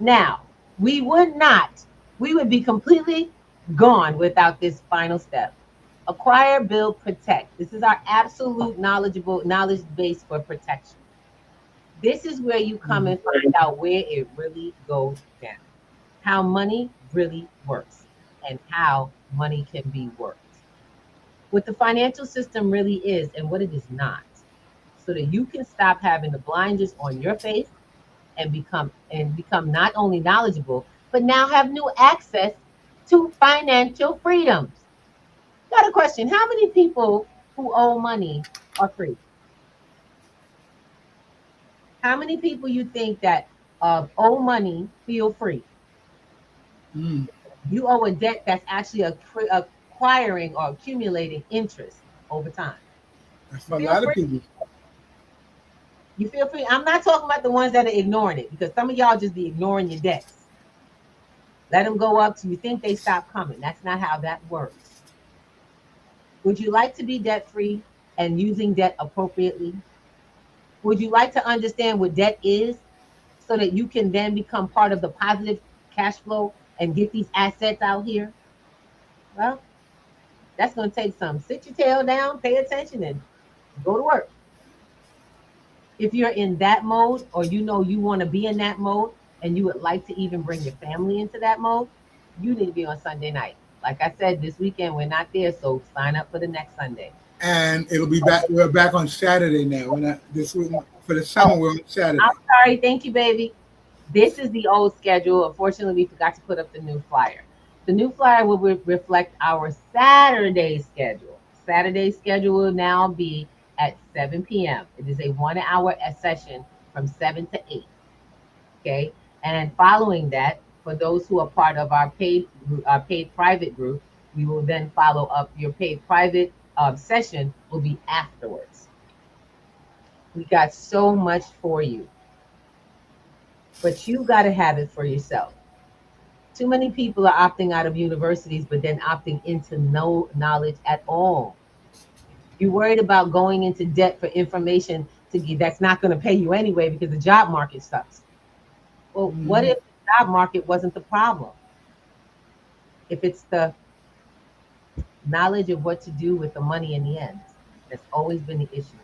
Now, we would not, we would be completely gone without this final step. Acquire, build, protect. This is our absolute knowledge base for protection. This is where you come and find out where it really goes down, how money really works, and how money can be worked. What the financial system really is and what it is not, so that you can stop having the blinders on your face and become not only knowledgeable, but now have new access to financial freedoms. Got a question. How many people who owe money are free? How many people you think that owe money feel free? Mm. You owe a debt that's actually acquiring or accumulating interest over time. That's You for a feel lot of free? people. You feel free? I'm not talking about the ones that are ignoring it, because some of y'all just be ignoring your debts. Let them go up till you think they stop coming. That's not how that works. Would you like to be debt free and using debt appropriately? Would you like to understand what debt is so that you can then become part of the positive cash flow and get these assets out here? Well, that's going to take some. Sit your tail down, pay attention, and go to work. If you're in that mode, or you know you want to be in that mode and you would like to even bring your family into that mode, you need to be on Sunday night. Like I said, this weekend we're not there, so sign up for the next Sunday. And it'll be back. We're back on Saturday now. We're not this week for the summer. Oh, We're on Saturday. I'm sorry. Thank you, baby. This is the old schedule. Unfortunately, we forgot to put up the new flyer. The new flyer will reflect our Saturday schedule. Saturday schedule will now be at 7 p.m. It is a 1 hour session from 7 to 8. Okay. And following that, for those who are part of our paid private group, we will then follow up. Your paid private session will be afterwards. We got so much for you, but you got to have it for yourself. Too many people are opting out of universities, but then opting into no knowledge at all. You're worried about going into debt for information to get that's not going to pay you anyway because the job market sucks. Well, what if the job market wasn't the problem? If it's the knowledge of what to do with the money in the end, that's always been the issue.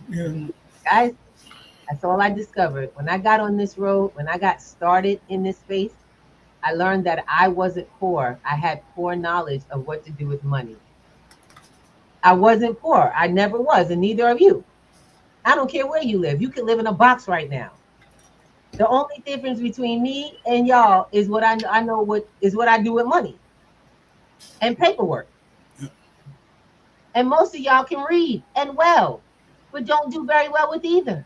Yeah. Guys, that's all I discovered. When I got on this road, when I got started in this space, I learned that I wasn't poor. I had poor knowledge of what to do with money. I wasn't poor. I never was, and neither are you. I don't care where you live. You can live in a box right now. The only difference between me and y'all is what I know what is what I do with money and paperwork. And most of y'all can read and well, but don't do very well with either.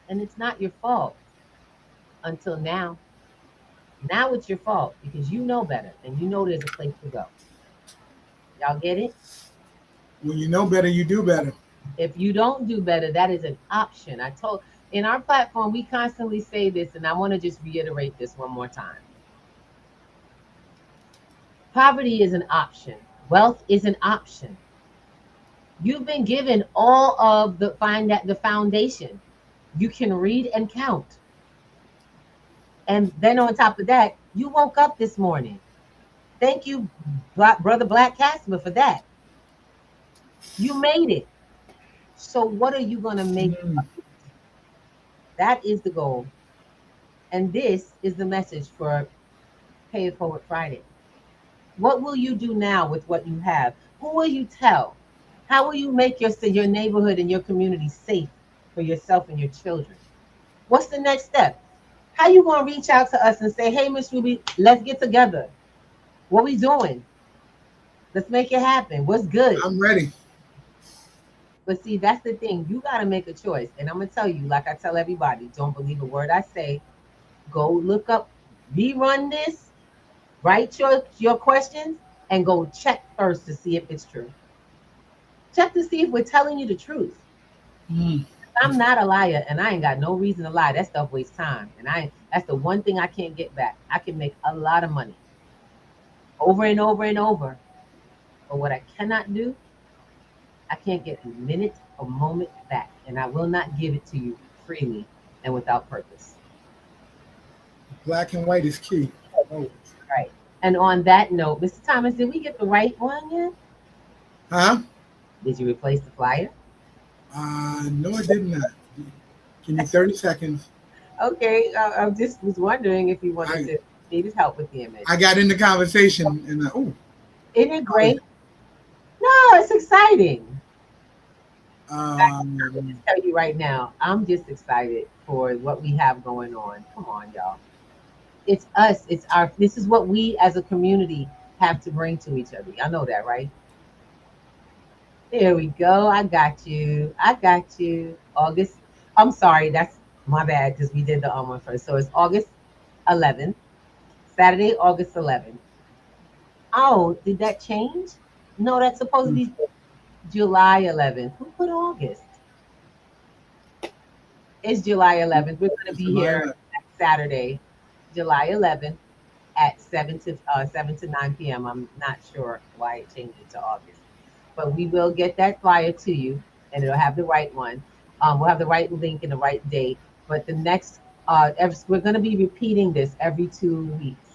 And it's not your fault until now. Now it's your fault because you know better and you know there's a place to go. Y'all get it? When you know better, you do better. If you don't do better, that is an option. I told in our platform, we constantly say this, and I want to just reiterate this one more time. Poverty is an option. Wealth is an option. You've been given all of the foundation. You can read and count. And then on top of that, you woke up this morning. Thank you, Brother Black Casper, for that. You made it. So what are you going to make? That is the goal. And this is the message for Pay It Forward Friday. What will you do now with what you have? Who will you tell? How will you make your neighborhood and your community safe for yourself and your children? What's the next step? How you going to reach out to us and say, hey, Miss Ruby, let's get together. What we doing? Let's make it happen. What's good? I'm ready. But see, that's the thing. You got to make a choice. And I'm going to tell you, like I tell everybody, don't believe a word I say. Go look up, rerun this, write your questions, and go check first to see if it's true. Check to see if we're telling you the truth. I'm not a liar, and I ain't got no reason to lie. That stuff wastes time, and that's the one thing I can't get back. I can make a lot of money over and over and over, but what I cannot do, I can't get a minute or moment back, and I will not give it to you freely and without purpose. Black and white is key. Oh. Right. And on that note, Mr. Thomas, did we get the right one yet? Huh? Did you replace the flyer? No, I did not. Give me 30 seconds. Okay, I just was wondering if you wanted to needed help with the image. I got in the conversation, and isn't it great? No, it's exciting. I'm going to tell you right now, I'm just excited for what we have going on. Come on, y'all. It's us. This is what we as a community have to bring to each other. Y'all know that, right? There we go. I got you. August. I'm sorry. That's my bad because we did the one first. So it's August 11th. Saturday, August 11th. Oh, did that change? No, that's supposed to be July 11th. Who put August? It's July 11th. We're going to be here Saturday, July 11th at 7 to 9 p.m. I'm not sure why it changed it to August, but we will get that flyer to you, and it'll have the right one. We'll have the right link and the right date. But the next, we're going to be repeating this every 2 weeks.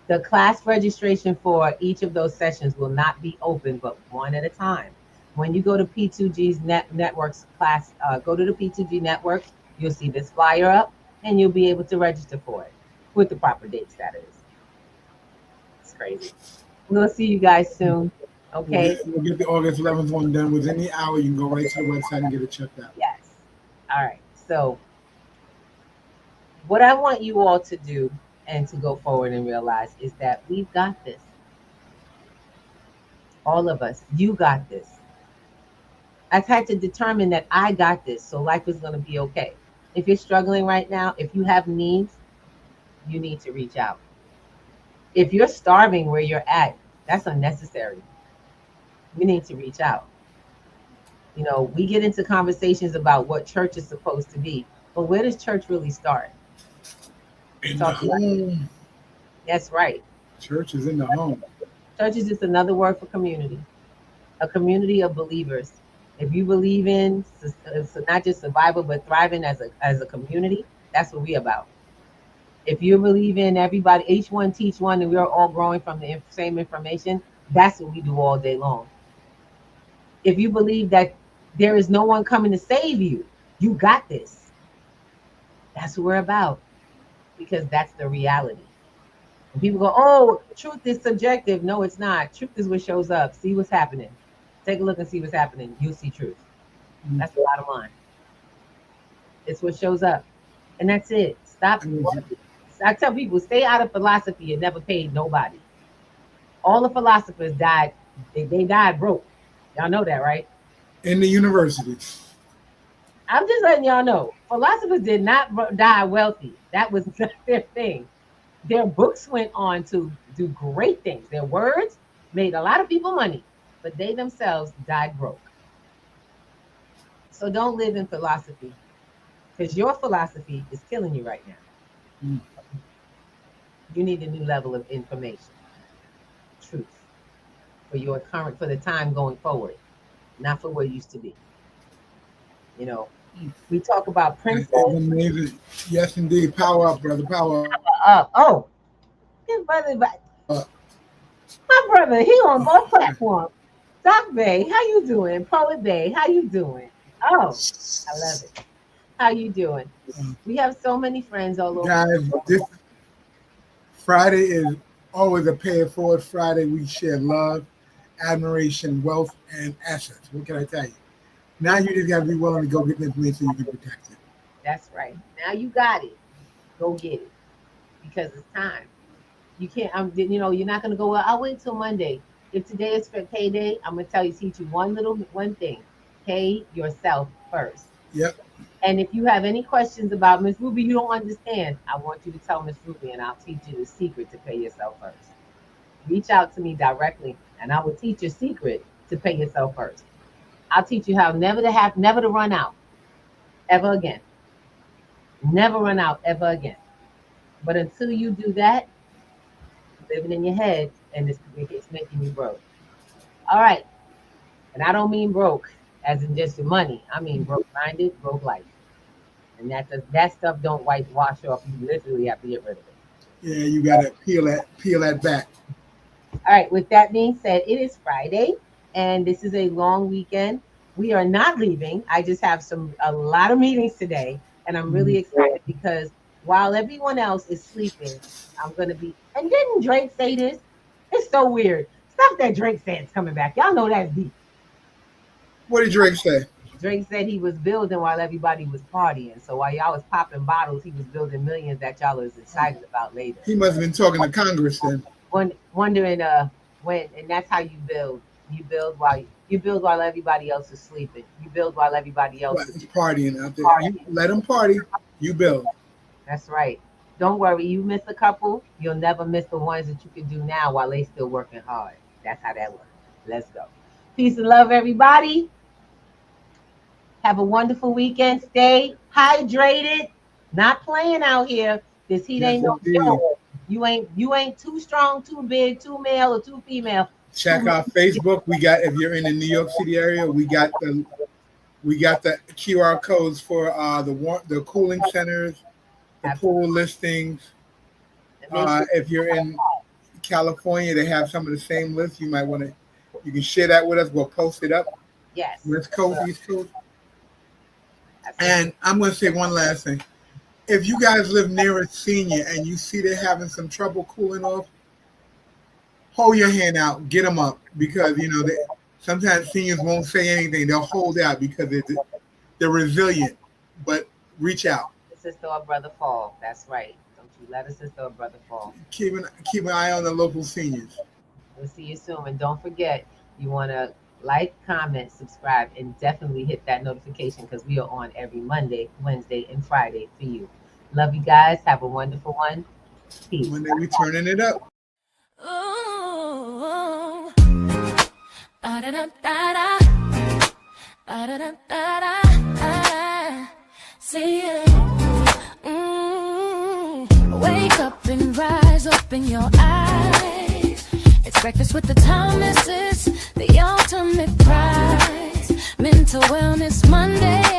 The class registration for each of those sessions will not be open, but one at a time. When you go to P2G's networks class, go to the P2G network, you'll see this flyer up, and you'll be able to register for it with the proper dates, that is. It's crazy. We'll see you guys soon. Okay. We'll get the August 11th one done within the hour. You can go right to the website and get it checked out. Yes. All right. So what I want you all to do and to go forward and realize is that we've got this. All of us, you got this. I've had to determine that I got this, so life is going to be okay. If you're struggling right now, if you have needs, you need to reach out. If you're starving where you're at, that's unnecessary. We need to reach out. You know, we get into conversations about what church is supposed to be, but where does church really start? In the home. That's right. Church is in the home. Church is just another word for community. A community of believers. If you believe in not just survival, but thriving as a community, that's what we're about. If you believe in everybody, each one teach one, and we're all growing from the same information, that's what we do all day long. If you believe that there is no one coming to save you, you got this. That's what we're about, because that's the reality. And people go, oh, truth is subjective. No, it's not. Truth is what shows up. See what's happening. Take a look and see what's happening. You'll see truth. That's the bottom line. It's what shows up. And that's it. Stop. I tell people, stay out of philosophy. It never paid nobody. All the philosophers died. They died broke. Y'all know that, right? In the universities. I'm just letting y'all know. Philosophers did not die wealthy. That was not their thing. Their books went on to do great things. Their words made a lot of people money, but they themselves died broke. So don't live in philosophy, because your philosophy is killing you right now. You need a new level of information, truth, for the time going forward, not for what it used to be. You know, we talk about principles. Amazing. Yes, indeed. Power up, brother. Power up. Oh, his brother, my brother, he on both platforms. Doc Bay, how you doing? Poet Bay, how you doing? Oh, I love it. How you doing? We have so many friends all over. Guys, this Friday is always a pay it forward Friday. We share love, admiration, wealth, and assets. What can I tell you? Now you just got to be willing to go get the information so you can protect it. That's right. Now you got it. Go get it, because it's time. You can't. You're not gonna go. Well, I'll wait till Monday. If today is for payday, I'm gonna teach you one thing. Pay yourself first. Yep. And if you have any questions about Miss Ruby, you don't understand, I want you to tell Miss Ruby, and I'll teach you the secret to pay yourself first. Reach out to me directly, and I will teach you a secret to pay yourself first. I'll teach you how never to run out. ever again. Never run out ever again. But until you do that, living in your head, and it's making you broke. All right. And I don't mean broke as in just your money. I mean broke-minded, broke life. And that stuff don't wash off. You literally have to get rid of it. Yeah, you got to peel that back. All right. With that being said, it is Friday, and this is a long weekend. We are not leaving. I just have a lot of meetings today, and I'm really excited because while everyone else is sleeping, I'm going to be. And didn't Drake say this? It's so weird. Stuff that Drake said is coming back. Y'all know that's deep. What did Drake say? Drake said he was building while everybody was partying. So while y'all was popping bottles, he was building millions that y'all was excited about later. He must have been talking to Congress then. Wondering when, and that's how you build. You build while everybody else is sleeping. You build while everybody else is partying out there. You let them party. You build. That's right. Don't worry. You miss a couple, you'll never miss the ones that you can do now while they still working hard. That's how that works. Let's go. Peace and love, everybody. Have a wonderful weekend. Stay hydrated. Not playing out here. This heat ain't no joke. You ain't too strong, too big, too male, or too female. Check our Facebook. We got, if you're in the New York City area, we got the QR codes for the cooling centers, the pool listings. If you're in California, they have some of the same lists. You might want to. You can share that with us. We'll post it up. Yes. West Coast, East Coast. And I'm going to say one last thing. If you guys live near a senior and you see they're having some trouble cooling off, hold your hand out, get them up, because sometimes seniors won't say anything. They'll hold out because they're resilient. But reach out. Sister or brother fall. That's right. Don't you let a sister or brother fall. Keep an eye on the local seniors. We'll see you soon. And don't forget, you want to like, comment, subscribe, and definitely hit that notification because we are on every Monday, Wednesday, and Friday for you. Love you guys. Have a wonderful one. Peace. Monday we turning it up. Ooh. See ya. Wake up and rise up in your eyes. It's breakfast with the Thomases, the ultimate prize. Mental Wellness Monday.